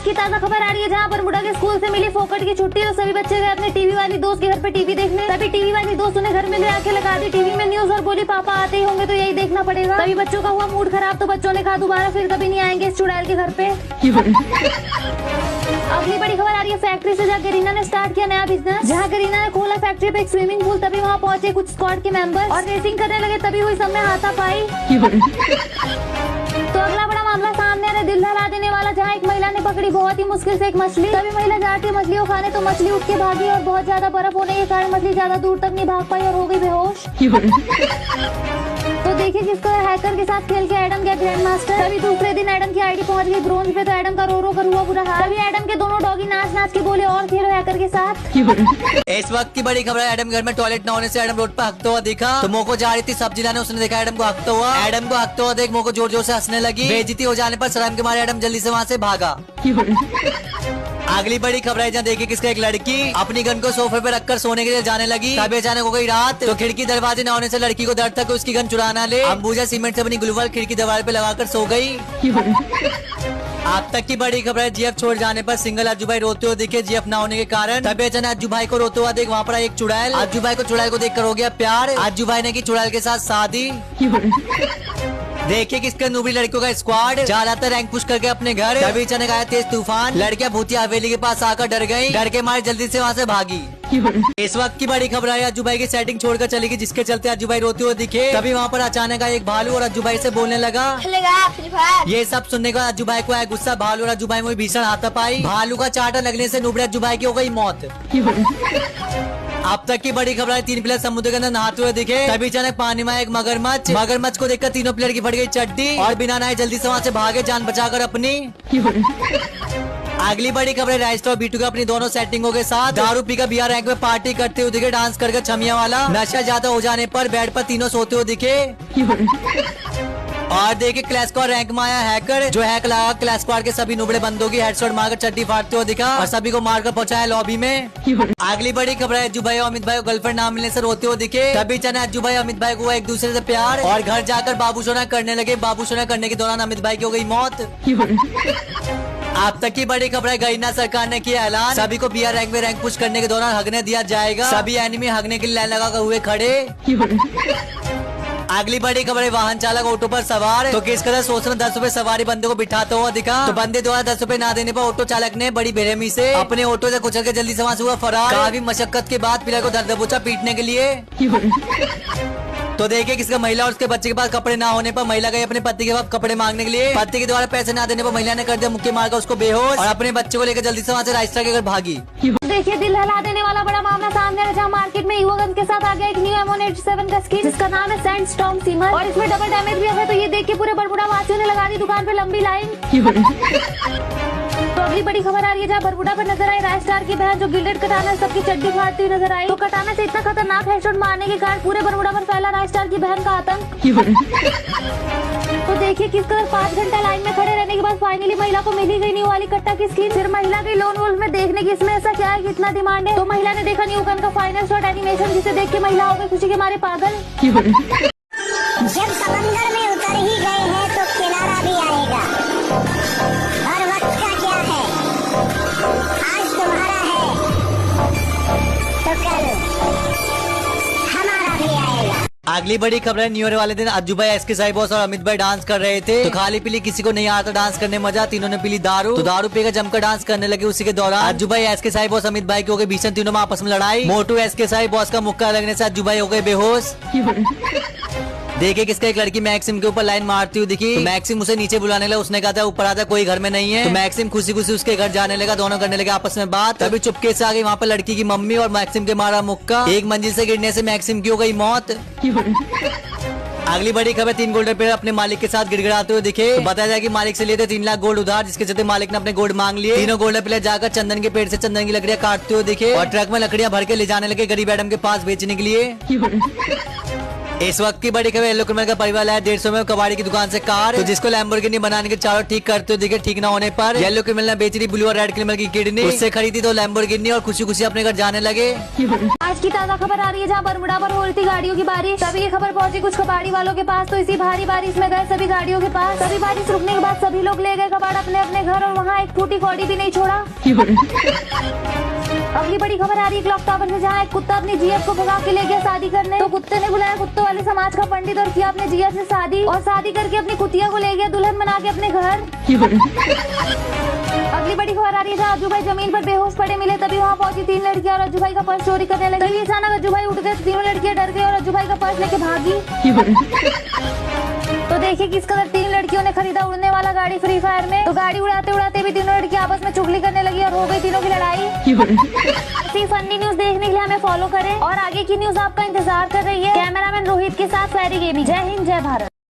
आज की ताजा खबर आ रही है, जहाँ बरमुडा के स्कूल से मिली फोकट की छुट्टी तो सभी बच्चे गए अपने टीवी वाली दोस्त के घर पे टीवी देखने। तभी टीवी वाली दोस्त उन्हें घर में ले आके लगा दी टीवी में न्यूज और बोली पापा आते ही होंगे तो यही देखना पड़ेगा। तभी बच्चों का हुआ मूड खराब तो बच्चों ने कहा दोबारा फिर कभी नहीं आएंगे इस चुड़ैल के घर पे। अगली बड़ी खबर आ रही है फैक्ट्री से, जहाँ करीना ने स्टार्ट किया नया बिजनेस। जहाँ करीना ने खोला फैक्ट्री पे एक स्विमिंग पूल, तभी वहाँ पहुंचे कुछ स्क्वाड के मेंबर और रेसिंग करने लगे, तभी हुई सब में हाथापाई। तो अगला बड़ा मामला सामने आ रहा है दिल दहला देने वाला, जहाँ एक महिला ने पकड़ी बहुत ही मुश्किल से एक मछली। तभी महिला जाती है मछली को खाने तो मछली उठ के भागी और बहुत ज्यादा बर्फ होने के कारण मछली ज्यादा दूर तक नहीं भाग पाई और हो गई बेहोश। तो देखिए किसको हैकर के साथ खेल के एडम गया ग्रैंड मास्टर। तभी दूसरे दिन एडम की आईडी पहुंच गई ब्रोंज पे, तो एडम का रो रो कर हुआ बुरा हाल। तभी एडम के दोनों डॉगी नाच नाच के बोले और खेलो हैकर के साथ। इस वक्त की बड़ी खबर है, एडम घर में टॉयलेट न होने से एडम रोड पर हकता हुआ दिखा। तो मोको जा रही थी सब्जी लाने, उसने देखा एडम को हकता हुआ। एडम को हकता हुआ देख मोको जोर जोर से हंसने लगी। बेइज्जती हो जाने पर शर्म के मारे एडम जल्दी से वहाँ से भागा। अगली बड़ी खबर है, जहाँ देखिए किसका एक लड़की अपनी गन को सोफे पे रखकर सोने के लिए जाने लगी। तभी अचानक हो गई रात, तो खिड़की दरवाजे न होने से लड़की को डर था कि उसकी गन चुरा ना ले। अंबुजा सीमेंट से बनी ग्लूवॉल खिड़की दरवाजे पे लगाकर सो गई। अब तक की बड़ी खबर है, जीएफ छोड़ जाने पर सिंगल अज्जू भाई रोते हुए दिखे जीएफ ना होने के कारण। तभी अचानक अज्जू भाई को रोते हुआ देख वहाँ पर एक चुड़ैल। अज्जू भाई को चुड़ैल को देखकर हो गया प्यार। अज्जू भाई ने की चुड़ैल के साथ शादी। देखिए किसके नूबी लड़कियों का स्क्वाड ज्यादातर रैंक पुश करके अपने घर। तभी अचानक आया तेज तूफान, लड़कियां भूतिया हवेली के पास आकर डर गयी, डर के मारे जल्दी से वहाँ से भागी। इस वक्त की बड़ी खबर है, अज्जू भाई की सेटिंग छोड़कर चली गई, जिसके चलते अज्जू भाई रोते हुए दिखे। तभी वहाँ पर अचानक आया एक भालू और अज्जू भाई से बोलने लगा। ये सब सुनने के बाद अज्जू भाई को आया गुस्सा। भालू और अज्जू भाई में भीषण हाथापाई। भालू का चाटा लगने से नूबड़े अज्जू भाई की हो गई मौत। अब तक की बड़ी खबर है, 3 प्लेयर समुद्र के अंदर नहाते हुए दिखे। तभी अचानक पानी में एक मगरमच्छ को देखकर तीनों प्लेयर की फट गई चड्डी और बिना नहाए जल्दी से वहाँ से भागे, जान बचाकर अपनी। अगली बड़ी खबर है, राइस्टर और बीटू का अपनी दोनों सेटिंगों के साथ दारू पीकर बिहार रैंक में पार्टी करते हुए दिखे, डांस करके छमिया वाला। नशा ज्यादा हो जाने पर बेड पर तीनों सोते हुए दिखे। और देखिए क्लैश स्क्वाड रैंक में आया हैकर, जो हैक लगा क्लैश स्क्वाड के सभी नुबड़े बंदों की हेडशॉट मारकर चड्डी फाड़ते हुए दिखा और सभी को मारकर पहुंचाया लॉबी में। अगली बड़ी खबर है, अज्जू भाई और अमित भाई को गर्लफ्रेंड ना मिलने से रोते हुए दिखे। तभी अचानक अज्जू भाई और अमित भाई को हुआ एक दूसरे से प्यार और घर जाकर बाबू सोना करने लगे। बाबू सोना करने के दौरान अमित भाई की हो गई मौत। अब तक की बड़ी खबर है, गरीना सरकार ने किया ऐलान, सभी को बिहार रैंक में रैंक पुश करने के दौरान हगने दिया जाएगा। सभी एनिमी हगने के लिए लाइन लगाकर हुए खड़े। अगली बड़ी खबर है, वाहन चालक ऑटो पर सवार तो किस कदर सोच में 10 रुपए सवारी बंदे को बिठाता हुआ दिखा। तो बंदे द्वारा 10 रुपए ना देने पर ऑटो चालक ने बड़ी बेरहमी से अपने ऑटो से कुचल के जल्दी से वहाँ से हुआ फरार। काफी मशक्कत के बाद पिलर को दर दबोचा पीटने के लिए। तो देखिए किसका महिला और उसके बच्चे के पास कपड़े ना होने पर महिला गई अपने पति के पास कपड़े मांगने के लिए। पति के द्वारा पैसे ना देने पर महिला ने कर दिया मुक्के मारकर उसको बेहोश और अपने बच्चे को लेकर जल्दी से वहाँ से राइस्टर के घर भागी। देखिए दिल हिला देने वाला बड़ा मामला सामने है, जहाँ मार्केट में युवागंज के साथ आ गया एक न्यू M187 का स्किन, जिसका नाम है सैंडस्टॉर्म सिमर और इसमें डबल डैमेज भी है। तो ये देख के पूरे बरमुडा वासियों ने लगा दी दुकान पे लंबी लाइन। तो अगली बड़ी खबर आ रही है, जहाँ बरमुडा पर नजर आई राजस्टार की बहन, जो गिल्डेड कटाना सबकी चड्डी फाड़ती हुई नजर आई। तो कटाना से इतना खतरनाक हेडशॉट मारने के कारण पूरे बरमुडा पर फैला राजस्टार की बहन का आतंक। तो देखिए किस तरह 5 घंटा लाइन में खड़े रहने के बाद फाइनली महिला को मिली गई न्यू वाली कट्टा की स्किन। फिर महिला की लोन वोल्फ में देखने की इसमें ऐसा क्या है कि इतना डिमांड है। तो महिला ने देखा न्यू गन का फाइनल शॉट एनिमेशन, जिसे देख के महिला हो गई खुशी के मारे पागल। जब समंदर में उतर ही गए हैं तो किनारा भी आएगा। और वक्त का क्या है, आज तुम्हारा है तो कल हमारा भी आएगा। अगली बड़ी खबर है, न्यू ईयर वाले दिन अज्जू भाई, एसके साई बॉस और अमित भाई डांस कर रहे थे। तो खाली पीली किसी को नहीं आता डांस करने मजा, तीनों ने पीली दारू। तो दारू पीकर जमकर डांस करने लगे। उसी के दौरान अज्जू भाई, एसके साई बॉस, अमित भाई की हो गई भीषण, तीनों में आपस में लड़ाई। मोटू एसके साई बॉस का मुक्का लगने से अज्जू भाई हो गए बेहोश। देखिए किसका एक लड़की मैक्सिम के ऊपर लाइन मारती हुई दिखी। तो मैक्सिम उसे नीचे बुलाने लगा, उसने कहा था ऊपर आता कोई घर में नहीं है। तो मैक्सिम खुशी खुशी उसके घर जाने लगा, दोनों करने लगे आपस में बात। तभी चुपके से आ गई वहाँ पर लड़की की मम्मी और मैक्सिम के मारा मुक्का। एक मंजिल से गिरने से मैक्सिम की हो गई मौत। अगली बड़ी खबर, 3 गोल्डन प्लेयर अपने मालिक के साथ गिड़गिड़ाते हुए दिखे। तो बताया जाए कि मालिक से लिए थे 3 लाख गोल्ड उधार, जिसके चलते मालिक ने अपने गोल्ड मांग लिए। तीनों गोल्डन प्लेयर जाकर चंदन के पेड़ से चंदन की लकड़ियां काटते हुए दिखे और ट्रक में लकड़ियां भर के ले जाने लगे गरीब एडम के पास बेचने के लिए। इस वक्त की बड़ी खबर, येलो क्रिमिनल का परिवार लाया 150 में कबाड़ी की दुकान से कार, तो जिसको लैम्बोर्गिनी बनाने के चारों ठीक करते हुए दिखे। ठीक ना होने पर येलो क्रिमिनल ने बेच दी ब्लू और रेड क्रिमिनल की किडनी, उससे खरीदी तो लैम्बोर्गिनी और खुशी खुशी अपने घर जाने लगे। आज की ताजा खबर आ रही है जहाँ बरमुडा पर हो रही थी गाड़ियों की बारिश। तभी ये खबर पहुंची कुछ कबाड़ी वालों के पास, तो इसी भारी बारिश में गए सभी गाड़ियों के पास। सभी बारिश रुकने के बाद सभी लोग ले गए कबाड़ अपने अपने घर, और वहाँ एक फूटी कौड़ी भी नहीं छोड़ा। अगली बड़ी खबर आ रही है क्लॉक टावर से, जहाँ एक कुत्ता अपनी जीएफ को भगा के ले गया शादी करने। तो कुत्ते ने बुलाया कुत्तों वाले समाज का पंडित और किया अपने जीएफ से शादी, और शादी करके अपनी कुतिया को ले गया दुल्हन बना के अपने घर। अगली बड़ी खबर आ रही है जहाँ अज्जू भाई जमीन पर बेहोश पड़े मिले। तभी वहाँ पहुंची 3 लड़कियां और अज्जू भाई का पर्स चोरी करने लगी। तभी अचानक अज्जू भाई उठ गए, तीनों लड़कियां डर गई और अज्जू भाई का पर्स लेके भागी। तो देखिए किस कदर 3 लड़कियों ने खरीदा उड़ने वाला गाड़ी फ्री फायर में। तो गाड़ी उड़ाते उड़ाते भी तीनों लड़कियां आपस में चुगली करने लगी और हो गई तीनों की लड़ाई। ऐसी फनी न्यूज देखने के लिए हमें फॉलो करें और आगे की न्यूज आपका इंतजार कर रही है। कैमरामैन रोहित के साथ फेरी गेमिंग। जय हिंद, जय भारत।